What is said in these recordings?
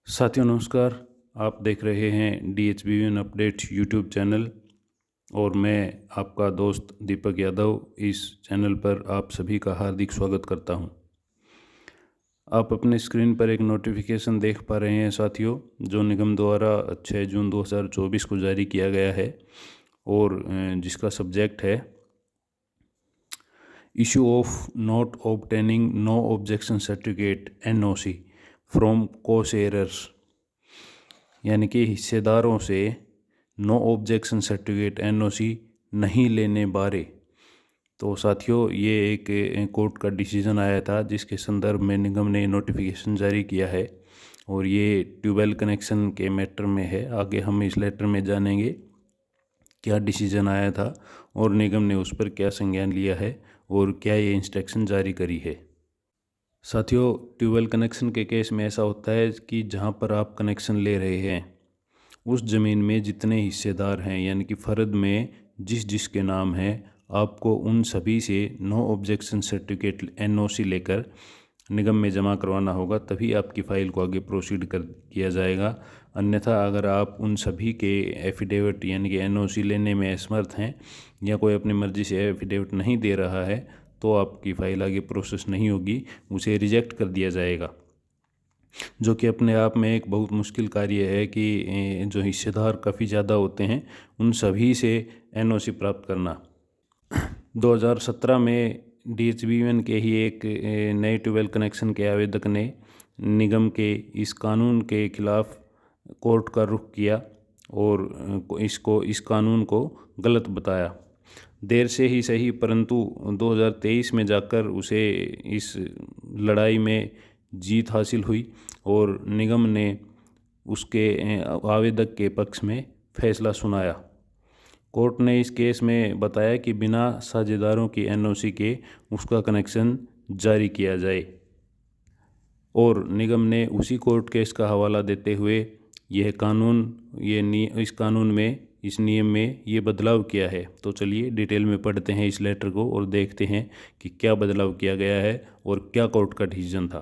साथियों नमस्कार। आप देख रहे हैं DHBN अपडेट यूट्यूब चैनल और मैं आपका दोस्त दीपक यादव इस चैनल पर आप सभी का हार्दिक स्वागत करता हूं। आप अपने स्क्रीन पर एक नोटिफिकेशन देख पा रहे हैं साथियों, जो निगम द्वारा 6 जून 2024 को जारी किया गया है और जिसका सब्जेक्ट है issue of not obtaining no objection certificate NOC from cosharers, यानी कि हिस्सेदारों से नो ऑब्जेक्शन सर्टिफिकेट NOC नहीं लेने बारे। तो साथियों ये एक कोर्ट का डिसीजन आया था जिसके संदर्भ में निगम ने नोटिफिकेशन जारी किया है और ये ट्यूबवेल कनेक्शन के मैटर में है। आगे हम इस लेटर में जानेंगे क्या डिसीजन आया था और निगम ने उस पर क्या संज्ञान लिया है और क्या ये इंस्ट्रक्शन जारी करी है। साथियों ट्यूबवेल कनेक्शन के केस में ऐसा होता है कि जहाँ पर आप कनेक्शन ले रहे हैं उस ज़मीन में जितने हिस्सेदार हैं, यानी कि फ़र्द में जिसके नाम है, आपको उन सभी से नो ऑब्जेक्शन सर्टिफिकेट NOC लेकर निगम में जमा करवाना होगा, तभी आपकी फ़ाइल को आगे प्रोसीड कर किया जाएगा। अन्यथा अगर आप उन सभी के एफिडेविट यानी कि NOC लेने में असमर्थ हैं या कोई अपनी मर्ज़ी से एफिडेविट नहीं दे रहा है तो आपकी फ़ाइल आगे प्रोसेस नहीं होगी, उसे रिजेक्ट कर दिया जाएगा, जो कि अपने आप में एक बहुत मुश्किल कार्य है कि जो हिस्सेदार काफ़ी ज़्यादा होते हैं उन सभी से NOC प्राप्त करना। 2017 में DHBN के ही एक नए ट्यूबवेल कनेक्शन के आवेदक ने निगम के इस कानून के खिलाफ कोर्ट का रुख किया और इस कानून को गलत बताया। देर से ही सही, परंतु 2023 में जाकर उसे इस लड़ाई में जीत हासिल हुई और निगम ने उसके आवेदक के पक्ष में फैसला सुनाया। कोर्ट ने इस केस में बताया कि बिना साझेदारों की NOC के उसका कनेक्शन जारी किया जाए और निगम ने उसी कोर्ट केस का हवाला देते हुए इस कानून में इस नियम में ये बदलाव किया है। तो चलिए डिटेल में पढ़ते हैं इस लेटर को और देखते हैं कि क्या बदलाव किया गया है और क्या कोर्ट का डिसीजन था।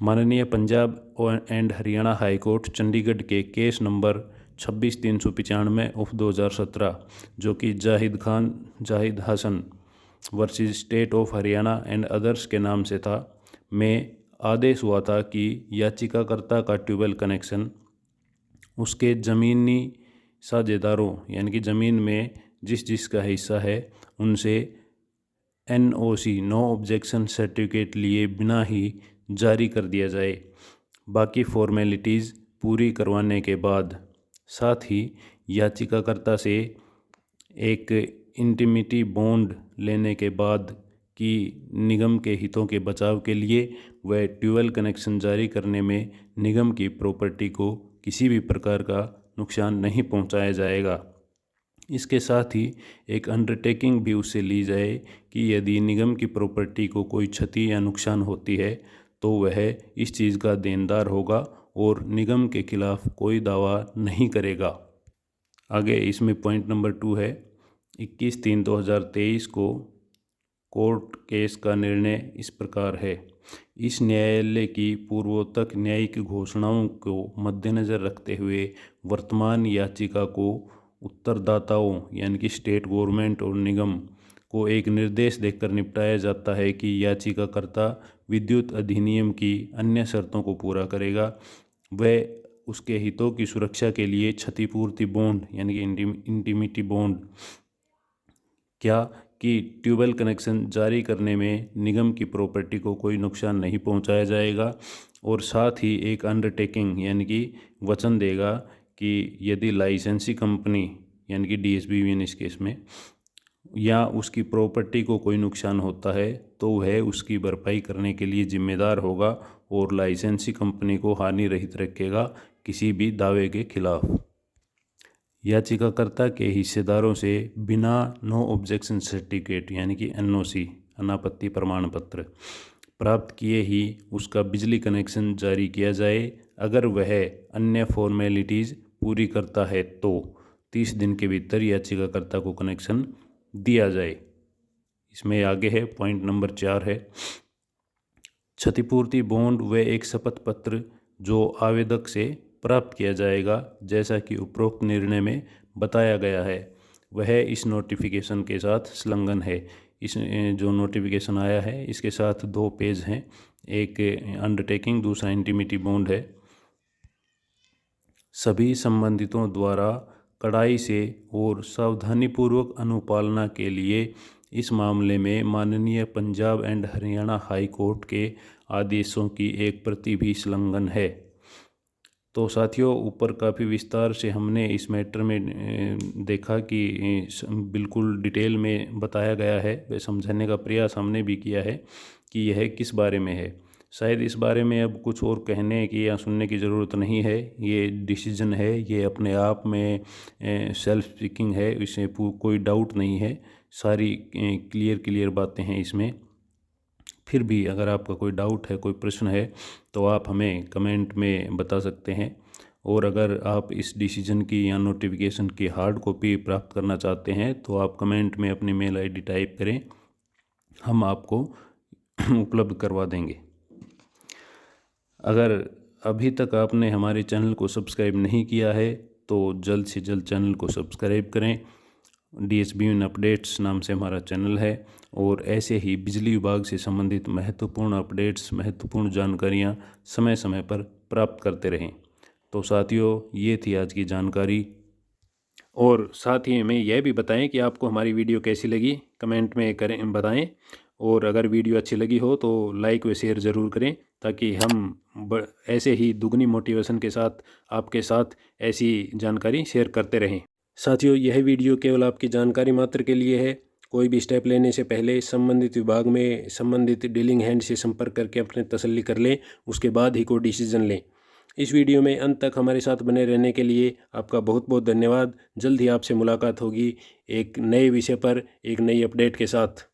माननीय Punjab and Haryana high court Chandigarh के केस नंबर 26-395 ऑफ 2017, जो कि Zahid Hasan versus state of Haryana and others के नाम से था, में आदेश हुआ था कि याचिकाकर्ता का ट्यूबवेल कनेक्शन उसके ज़मीनी साझेदारों यानी कि ज़मीन में जिसका हिस्सा है उनसे NOC नो ऑब्जेक्शन सर्टिफिकेट लिए बिना ही जारी कर दिया जाए, बाकी फॉर्मेलिटीज़ पूरी करवाने के बाद। साथ ही याचिकाकर्ता से एक इंटिमिटी बॉन्ड लेने के बाद कि निगम के हितों के बचाव के लिए वह ट्यूबवेल कनेक्शन जारी करने में निगम की प्रॉपर्टी को किसी भी प्रकार का नुकसान नहीं पहुंचाया जाएगा। इसके साथ ही एक अंडरटेकिंग भी उससे ली जाए कि यदि निगम की प्रॉपर्टी को कोई क्षति या नुकसान होती है तो वह इस चीज़ का देनदार होगा और निगम के खिलाफ कोई दावा नहीं करेगा। आगे इसमें पॉइंट नंबर 2 है, 21/3/2023 को कोर्ट केस का निर्णय इस प्रकार है। इस न्यायालय की पूर्वोक्त न्यायिक घोषणाओं को मद्देनज़र रखते हुए वर्तमान याचिका को उत्तरदाताओं यानी कि स्टेट गवर्नमेंट और निगम को एक निर्देश देकर निपटाया जाता है कि याचिकाकर्ता विद्युत अधिनियम की अन्य शर्तों को पूरा करेगा। वह उसके हितों की सुरक्षा के लिए क्षतिपूर्ति बॉन्ड यानी कि इंटिमिटी बॉन्ड क्या कि ट्यूबवेल कनेक्शन जारी करने में निगम की प्रॉपर्टी को कोई नुकसान नहीं पहुंचाया जाएगा और साथ ही एक अंडरटेकिंग यानी कि वचन देगा कि यदि लाइसेंसी कंपनी यानी कि DHBN इस केस में या उसकी प्रॉपर्टी को कोई नुकसान होता है तो वह उसकी भरपाई करने के लिए जिम्मेदार होगा और लाइसेंसी कंपनी को हानि रहित रखेगा किसी भी दावे के खिलाफ। याचिकाकर्ता के हिस्सेदारों से बिना नो ऑब्जेक्शन सर्टिफिकेट यानी कि NOC अनापत्ति प्रमाण पत्र प्राप्त किए ही उसका बिजली कनेक्शन जारी किया जाए। अगर वह अन्य फॉर्मेलिटीज़ पूरी करता है तो 30 दिन के भीतर याचिकाकर्ता को कनेक्शन दिया जाए। इसमें आगे है पॉइंट नंबर 4 है, क्षतिपूर्ति बॉन्ड व एक शपथ पत्र जो आवेदक से प्राप्त किया जाएगा जैसा कि उपरोक्त निर्णय में बताया गया है वह इस नोटिफिकेशन के साथ संलग्न है। इस जो नोटिफिकेशन आया है इसके साथ 2 पेज हैं, एक अंडरटेकिंग, दूसरा इंटीमेटी बॉन्ड है। सभी संबंधितों द्वारा कड़ाई से और सावधानीपूर्वक अनुपालना के लिए इस मामले में माननीय Punjab and Haryana high court के आदेशों की एक प्रति भी संलग्न है। तो साथियों, ऊपर काफ़ी विस्तार से हमने इस मैटर में देखा कि बिल्कुल डिटेल में बताया गया है, वह समझाने का प्रयास हमने भी किया है कि यह किस बारे में है। शायद इस बारे में अब कुछ और कहने की या सुनने की ज़रूरत नहीं है। ये डिसीजन है, ये अपने आप में सेल्फ स्पीकिंग है, इसमें कोई डाउट नहीं है, सारी क्लियर बातें हैं इसमें। फिर भी अगर आपका कोई डाउट है, कोई प्रश्न है, तो आप हमें कमेंट में बता सकते हैं। और अगर आप इस डिसीजन की या नोटिफिकेशन की हार्ड कॉपी प्राप्त करना चाहते हैं तो आप कमेंट में अपनी मेल आईडी टाइप करें, हम आपको उपलब्ध करवा देंगे। अगर अभी तक आपने हमारे चैनल को सब्सक्राइब नहीं किया है तो जल्द से जल्द चैनल को सब्सक्राइब करें। DSBN अपडेट्स नाम से हमारा चैनल है और ऐसे ही बिजली विभाग से संबंधित महत्वपूर्ण अपडेट्स, महत्वपूर्ण जानकारियां समय समय पर प्राप्त करते रहें। तो साथियों, ये थी आज की जानकारी। और साथ ही हमें यह भी बताएं कि आपको हमारी वीडियो कैसी लगी, कमेंट में करें, बताएं। और अगर वीडियो अच्छी लगी हो तो लाइक व शेयर ज़रूर करें ताकि हम ऐसे ही दुगनी मोटिवेशन के साथ आपके साथ ऐसी जानकारी शेयर करते रहें। साथियों, यह वीडियो केवल आपकी जानकारी मात्र के लिए है। कोई भी स्टेप लेने से पहले संबंधित विभाग में संबंधित डीलिंग हैंड से संपर्क करके अपने तसल्ली कर लें, उसके बाद ही कोई डिसीजन लें। इस वीडियो में अंत तक हमारे साथ बने रहने के लिए आपका बहुत बहुत धन्यवाद। जल्द ही आपसे मुलाकात होगी एक नए विषय पर, एक नई अपडेट के साथ।